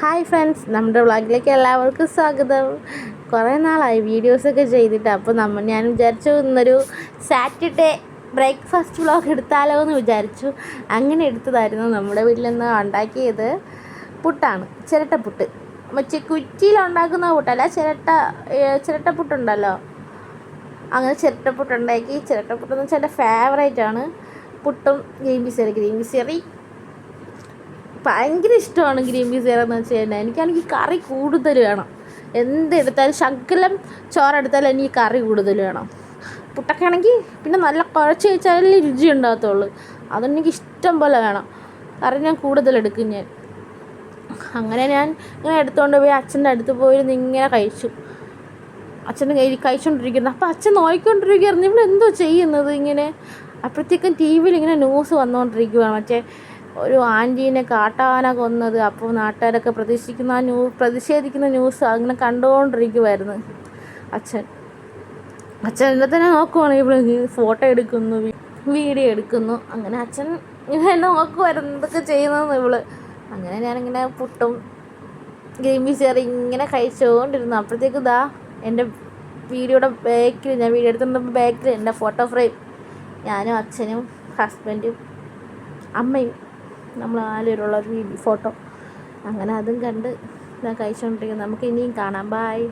Hi friends, നമ്മുടെ വ്ളോഗിലേക്ക് എല്ലാവർക്കും സ്വാഗതം. കുറേ നാളായി വീഡിയോസൊക്കെ ചെയ്തിട്ട്. അപ്പോൾ ഞാൻ വിചാരിച്ചു ഇന്നൊരു സാറ്റർഡേ ബ്രേക്ക്ഫാസ്റ്റ് വ്ളോഗ് എടുത്താലോ എന്ന് വിചാരിച്ചു. അങ്ങനെ എടുത്തതായിരുന്നു. നമ്മുടെ വീട്ടിൽ നിന്ന് ഉണ്ടാക്കിയത് പുട്ടാണ്, ചിരട്ടപ്പുട്ട്. മറ്റേ കുറ്റിയിലുണ്ടാക്കുന്ന പുട്ടല്ല, ചിരട്ടപ്പുട്ടുണ്ടല്ലോ. അങ്ങനെ ചിരട്ടപ്പുട്ടുണ്ടാക്കി. ചിരട്ടപ്പുട്ടെന്ന് വെച്ചാൽ എൻ്റെ ഫേവറേറ്റാണ്. പുട്ടും ഗ്രീൻ പീസ് കറി ഭയങ്കര ഇഷ്ടമാണ്. ഗ്രീൻ പീസ് കറി വെച്ച് കഴിഞ്ഞാൽ എനിക്കാണെങ്കിൽ കറി കൂടുതൽ വേണം. എന്തെടുത്താലും ശകലം ചോറെടുത്താലും എനിക്ക് കറി കൂടുതൽ വേണം. പുട്ടൊക്കെ ആണെങ്കിൽ പിന്നെ നല്ല കുഴച്ച് വെച്ചാലേ രുചി ഉണ്ടാകത്തുള്ളൂ. അതെനിക്ക് ഇഷ്ടം പോലെ വേണം. കറി ഞാൻ കൂടുതലെടുക്കും. അങ്ങനെ ഞാൻ ഇങ്ങനെ എടുത്തുകൊണ്ട് പോയി അച്ഛൻ്റെ അടുത്ത് പോയിരുന്ന് ഇങ്ങനെ കഴിച്ചു. അച്ഛൻ്റെ കയ്യിൽ കഴിച്ചുകൊണ്ടിരിക്കുന്നു. അപ്പോൾ അച്ഛൻ നോക്കിക്കൊണ്ടിരിക്കുകയായിരുന്നു, ഇവളെന്തോ ചെയ്യുന്നത് ഇങ്ങനെ. അപ്പോഴത്തേക്കും ടി വിയിൽ ഇങ്ങനെ ന്യൂസ് വന്നുകൊണ്ടിരിക്കുകയാണ്. മറ്റേ ഒരു ആൻറ്റീനെ കാട്ടാന കൊന്നത്. അപ്പോൾ നാട്ടുകാരൊക്കെ പ്രതിഷേധിക്കുന്ന ന്യൂസ് അങ്ങനെ കണ്ടുകൊണ്ടിരിക്കുമായിരുന്നു അച്ഛൻ. എന്നെ തന്നെ നോക്കുവാണ്. ഇവിടെ ഫോട്ടോ എടുക്കുന്നു, വീഡിയോ എടുക്കുന്നു. അങ്ങനെ അച്ഛൻ ഇങ്ങനെ നോക്കുമായിരുന്നു എന്തൊക്കെ ചെയ്യുന്നതെന്ന് ഇവള്. അങ്ങനെ ഞാനിങ്ങനെ പുട്ടും ഗ്രീൻ പീസ് കറി ഇങ്ങനെ കഴിച്ചുകൊണ്ടിരുന്നു. അപ്പോഴത്തേക്ക് എൻ്റെ വീഡിയോയുടെ ബാക്കിൽ, ഞാൻ വീഡിയോ എടുത്തുകൊണ്ടപ്പോൾ ബാക്കിൽ എൻ്റെ ഫോട്ടോ ഫ്രെയിം, ഞാനും അച്ഛനും ഹസ്ബൻഡും അമ്മയും, നമ്മൾ 4 പേരുള്ള ഒരു ഫോട്ടോ. അങ്ങനെ അതും കണ്ട് ഞാൻ കഴിച്ചുകൊണ്ടിരിക്കുന്നു. നമുക്ക് ഇനിയും കാണാം. ബായ്.